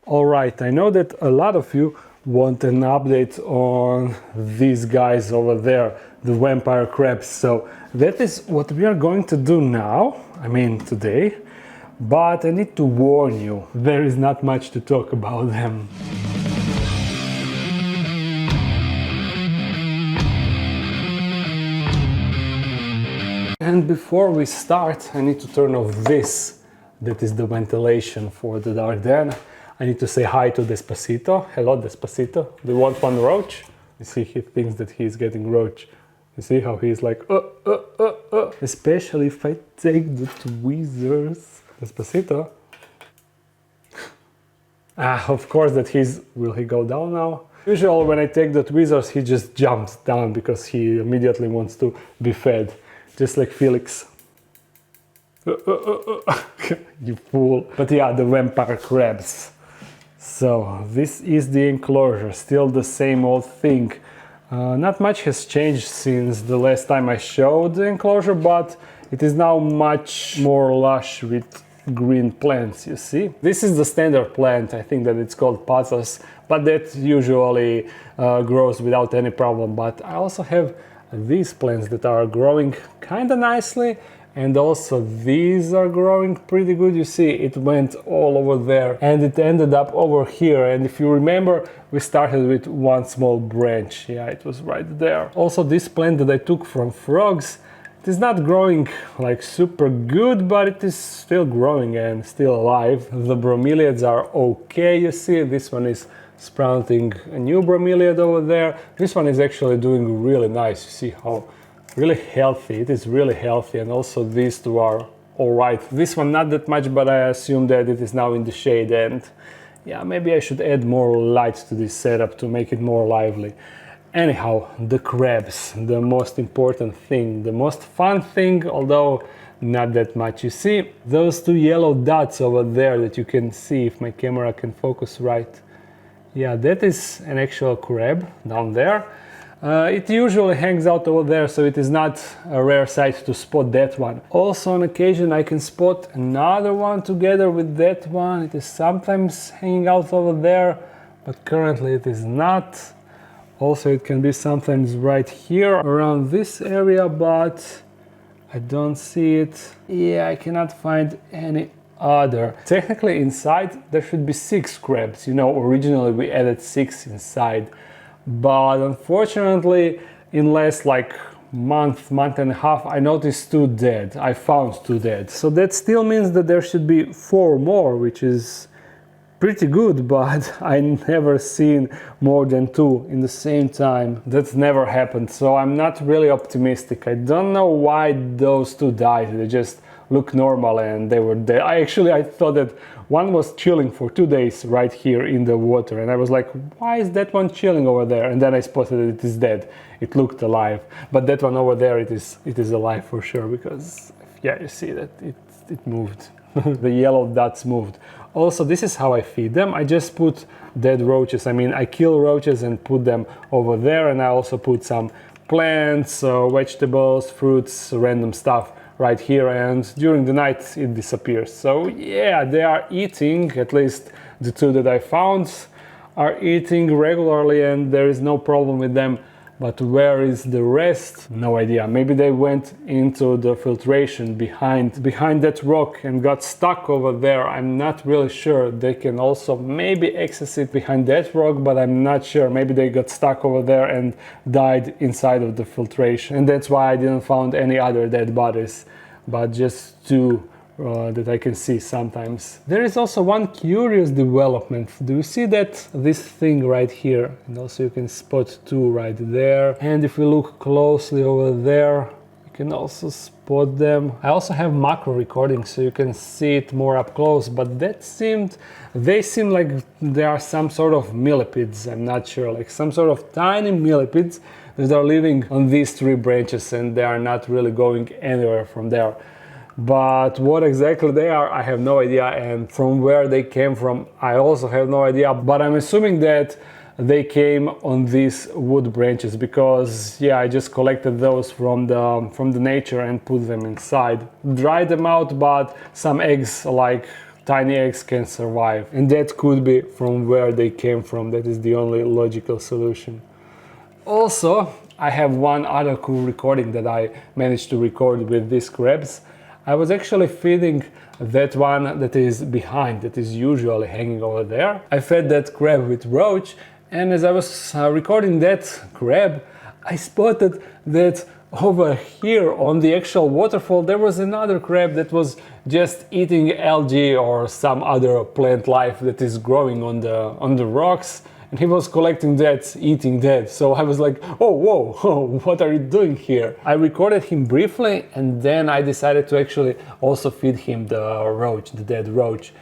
Alright, I know that a lot of you want an update on these guys over there, the vampire crabs, so that is what we are going to do now, I mean today, but I need to warn you, there is not much to talk about them. And before we start, I need to turn off this, that is the ventilation for the dark den. I need to say hi to Despacito. Hello Despacito, do you want one roach? You see, he thinks that he's getting roach. You see how he's like, especially if I take the tweezers. Despacito. Of course that will he go down now? Usually when I take the tweezers, he just jumps down because he immediately wants to be fed. Just like Felix. You fool. But yeah, the vampire crabs. So this is the enclosure, still the same old thing. Not much has changed since the last time I showed the enclosure, but it is now much more lush with green plants, you see. This is the standard plant, I think that it's called pothos, but that usually grows without any problem. But I also have these plants that are growing kind of nicely, and also these are growing pretty good. You see, it went all over there and it ended up over here, and if you remember, we started with one small branch. Yeah, it was right there. Also, this plant that I took from frogs, it is not growing like super good, but it is still growing and still alive. The bromeliads are okay, you see. This one is sprouting a new bromeliad over there. This one is actually doing really nice. You see how really healthy, it is really healthy, and also these two are alright. This one not that much, but I assume that it is now in the shade, and yeah, maybe I should add more light to this setup to make it more lively. Anyhow, the crabs, the most important thing, the most fun thing, although not that much. You see those two yellow dots over there that you can see if my camera can focus right. Yeah, that is an actual crab down there. It usually hangs out over there, so it is not a rare sight to spot that one. Also, on occasion I can spot another one together with that one. It is sometimes hanging out over there, but currently it is not. Also, it can be sometimes right here around this area, but I don't see it. Yeah, I cannot find any other. Technically inside there should be 6 crabs. You know, originally we added 6 inside. But unfortunately, in last like month and a half, I noticed 2 dead. I found 2 dead. So that still means that there should be 4 more, which is pretty good, but I never seen more than 2 in the same time. That's never happened, so I'm not really optimistic. I don't know why those 2 died. They just look normal and they were dead. I thought that one was chilling for 2 days right here in the water, and I was like, why is that one chilling over there? And then I spotted that it is dead. It looked alive, but that one over there, it is alive for sure, because yeah, you see that it moved. The yellow dots moved. Also, this is how I feed them. I just put dead roaches. I mean, I kill roaches and put them over there, and I also put some plants, vegetables, fruits, random stuff right here, and during the night it disappears. So yeah, they are eating, at least the 2 that I found are eating regularly, and there is no problem with them. But where is the rest? No idea. Maybe they went into the filtration behind that rock and got stuck over there. I'm not really sure. They can also maybe access it behind that rock, but I'm not sure. Maybe they got stuck over there and died inside of the filtration. And that's why I didn't find any other dead bodies, but just 2 that I can see sometimes. There is also one curious development. Do you see this thing right here? And also you can spot 2 right there. And if we look closely over there, you can also spot them. I also have macro recording, so you can see it more up close, but they seem like they are some sort of millipedes. I'm not sure, like some sort of tiny millipedes that are living on these 3 branches, and they are not really going anywhere from there. But what exactly they are, I have no idea, and from where they came from, I also have no idea. But I'm assuming that they came on these wood branches, because yeah, I just collected those from the nature and put them inside. Dried them out, but some eggs like tiny eggs can survive. And that could be from where they came from. That is the only logical solution. Also, I have one other cool recording that I managed to record with these crabs. I was actually feeding that one that is behind, that is usually hanging over there. I fed that crab with roach, and as I was recording that crab, I spotted that over here on the actual waterfall there was another crab that was just eating algae or some other plant life that is growing on the rocks. And he was collecting that, eating that. So I was like, oh, whoa, what are you doing here? I recorded him briefly, and then I decided to actually also feed him the roach, the dead roach.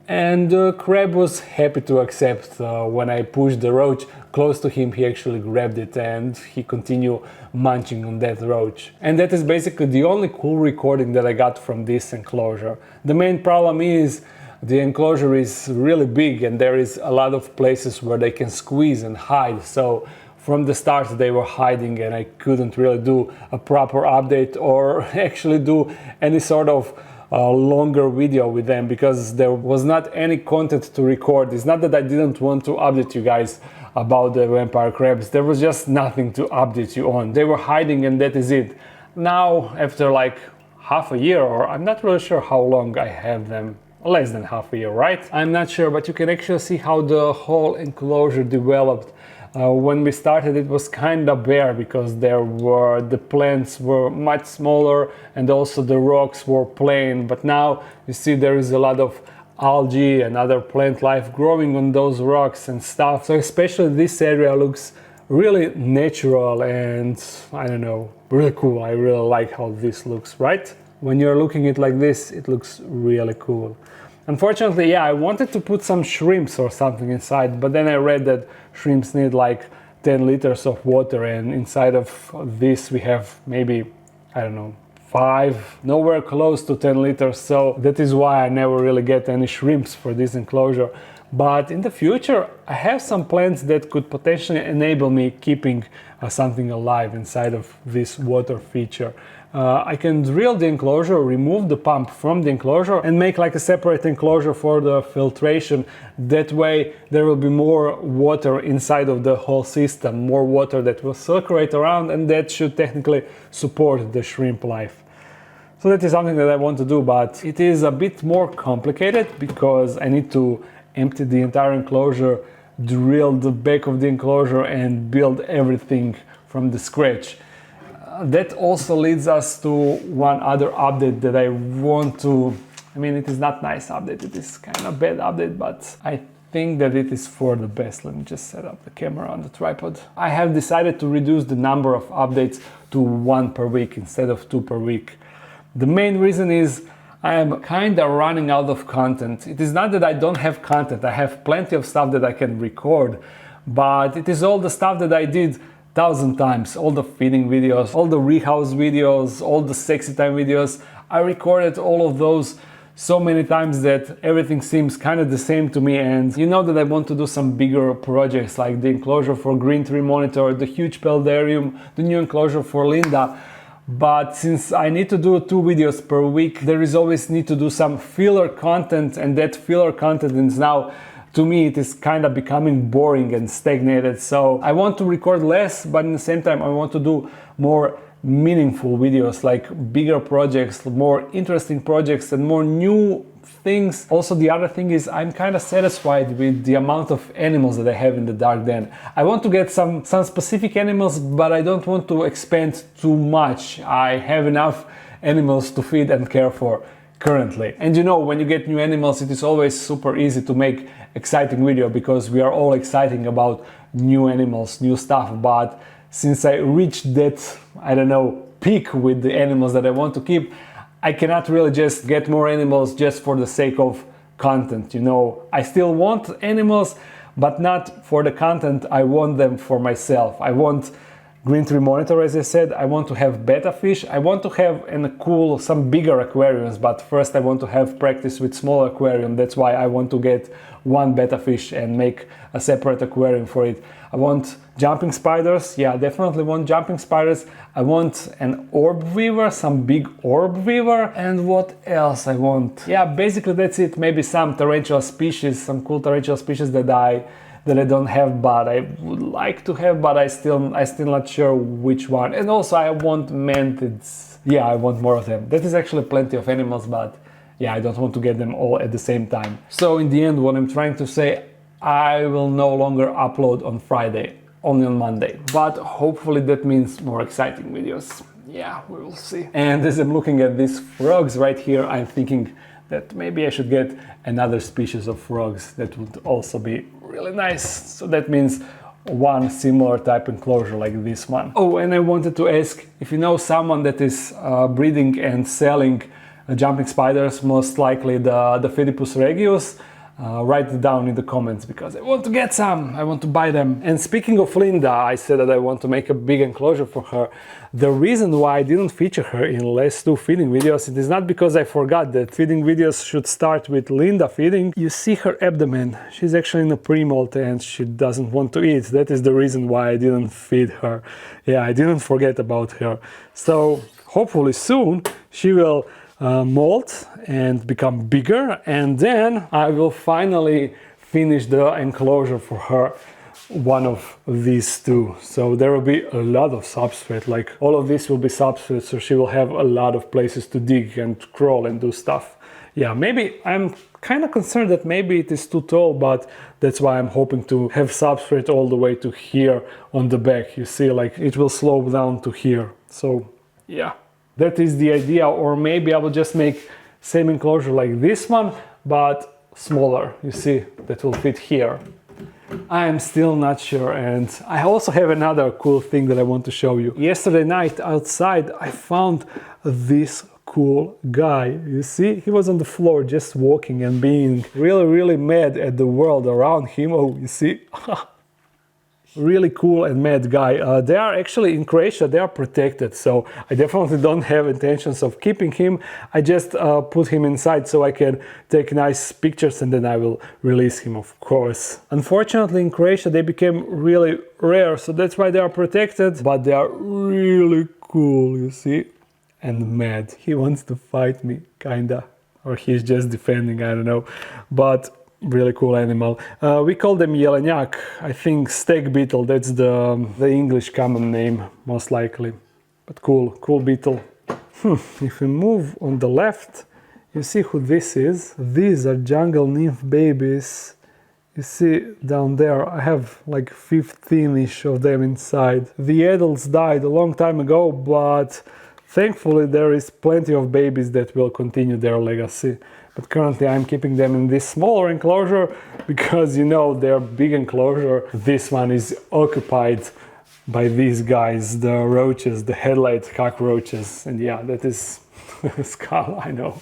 And the crab was happy to accept. When I pushed the roach close to him, he actually grabbed it and he continued munching on that roach. And that is basically the only cool recording that I got from this enclosure. The main problem is the enclosure is really big and there is a lot of places where they can squeeze and hide. So from the start they were hiding and I couldn't really do a proper update or actually do any sort of longer video with them because there was not any content to record. It's not that I didn't want to update you guys about the vampire crabs, there was just nothing to update you on. They were hiding and that is it. Now after like half a year, or I'm not really sure how long I have them, less than half a year, right? I'm not sure, but you can actually see how the whole enclosure developed. When we started it was kind of bare because the plants were much smaller and also the rocks were plain, but now you see there is a lot of algae and other plant life growing on those rocks and stuff. So especially this area looks really natural and I don't know, really cool. I really like how this looks, right? When you're looking at it like this, it looks really cool. Unfortunately, yeah, I wanted to put some shrimps or something inside, but then I read that shrimps need like 10 liters of water, and inside of this we have maybe, I don't know, 5, nowhere close to 10 liters, so that is why I never really get any shrimps for this enclosure. But in the future, I have some plants that could potentially enable me keeping something alive inside of this water feature. I can drill the enclosure, remove the pump from the enclosure and make like a separate enclosure for the filtration. That way there will be more water inside of the whole system, more water that will circulate around, and that should technically support the shrimp life. So that is something that I want to do, but it is a bit more complicated because I need to empty the entire enclosure, drill the back of the enclosure and build everything from the scratch. That also leads us to one other update that I want to, I mean, it is not nice update, it is kind of bad update, but I think that it is for the best. Let me just set up the camera on the tripod. I have decided to reduce the number of updates to 1 per week instead of 2 per week. The main reason is I am kind of running out of content. It is not that I don't have content, I have plenty of stuff that I can record, but it is all the stuff that I did 1,000 times, all the feeding videos, all the rehouse videos, all the sexy time videos. I recorded all of those so many times that everything seems kind of the same to me, and you know that I want to do some bigger projects like the enclosure for Green Tree Monitor, the huge Peldarium, the new enclosure for Linda. But since I need to do 2 videos per week, there is always need to do some filler content, and that filler content is now, to me, it is kind of becoming boring and stagnated. So I want to record less, but at the same time I want to do more meaningful videos, like bigger projects, more interesting projects and more new things. Also, the other thing is I'm kind of satisfied with the amount of animals that I have in the Dark Den. I want to get some specific animals, but I don't want to expand too much. I have enough animals to feed and care for currently. And you know, when you get new animals, it is always super easy to make exciting video because we are all excited about new animals, new stuff. But since I reached that, I don't know, peak with the animals that I want to keep, I cannot really just get more animals just for the sake of content. You know, I still want animals, but not for the content. I want them for myself. I want Green Tree Monitor, as I said. I want to have betta fish. I want to have some bigger aquariums, but first I want to have practice with small aquarium. That's why I want to get 1 betta fish and make a separate aquarium for it. I want Jumping spiders, yeah, definitely want jumping spiders. I want an orb weaver, some big orb weaver. And what else I want? Yeah, basically that's it. Maybe some tarantula species, some cool tarantula species that I don't have, but I would like to have, but I still not sure which one. And also I want mantids. Yeah, I want more of them. That is actually plenty of animals, but yeah, I don't want to get them all at the same time. So in the end, what I'm trying to say, I will no longer upload on Friday, only on Monday. But hopefully that means more exciting videos. Yeah, we will see. And as I'm looking at these frogs right here, I'm thinking that maybe I should get another species of frogs. That would also be really nice. So that means one similar type enclosure like this one. Oh, and I wanted to ask if you know someone that is breeding and selling jumping spiders, most likely the Phidippus regius. Write it down in the comments because I want to get some, I want to buy them. And speaking of Linda, I said that I want to make a big enclosure for her. The reason why I didn't feature her in the last two feeding videos, it is not because I forgot that feeding videos should start with Linda feeding. You see her abdomen, she's actually in a pre-molt and she doesn't want to eat. That is the reason why I didn't feed her. Yeah, I didn't forget about her. So hopefully soon she will molt and become bigger, and then I will finally finish the enclosure for her, one of these two. So there will be a lot of substrate, like all of this will be substrate, so she will have a lot of places to dig and crawl and do stuff. Yeah, maybe I'm kind of concerned that maybe it is too tall, but that's why I'm hoping to have substrate all the way to here on the back. You see, like it will slope down to here. So yeah, that is the idea. Or maybe I will just make same enclosure like this one, but smaller. You see, that will fit here. I am still not sure. And I also have another cool thing that I want to show you. Yesterday night outside I found this cool guy. You see, he was on the floor just walking and being really mad at the world around him. Oh, you see. Really cool and mad guy. They are actually in Croatia, they are protected, so I definitely don't have intentions of keeping him. I just put him inside so I can take nice pictures and then I will release him, of course. Unfortunately in Croatia they became really rare, so that's why they are protected, but they are really cool, you see, and mad. He wants to fight me, kinda, or he's just defending, I don't know, but really cool animal. We call them jelenjak. I think stag beetle, that's the English common name, most likely. But cool beetle. If we move on the left, you see who this is. These are jungle nymph babies. You see down there, I have like 15-ish of them inside. The adults died a long time ago, but thankfully there is plenty of babies that will continue their legacy. But currently I'm keeping them in this smaller enclosure because, you know, their big enclosure, this one is occupied by these guys, the roaches, the headlight cockroaches. And yeah, that is skull, I know.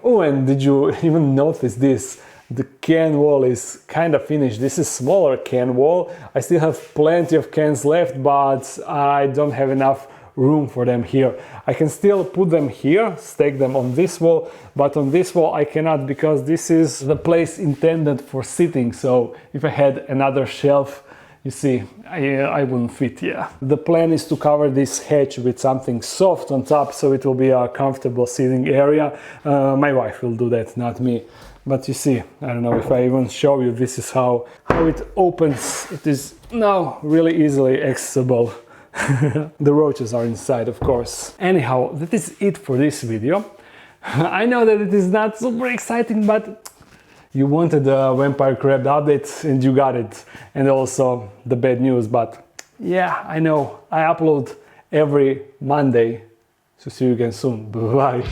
Oh, and did you even notice this? The can wall is kind of finished. This is smaller can wall. I still have plenty of cans left, but I don't have enough room for them here. I can still put them here, stack them on this wall, but on this wall I cannot because this is the place intended for sitting. So if I had another shelf, you see, I wouldn't fit, yeah. The plan is to cover this hatch with something soft on top so it will be a comfortable sitting area. My wife will do that, not me. But you see, I don't know if I even show you, this is how it opens. It is now really easily accessible. The roaches are inside, of course. Anyhow, that is it for this video. I know that it is not super exciting, but you wanted the vampire crab update and you got it. And also the bad news, but yeah, I know. I upload every Monday. So see you again soon. Bye.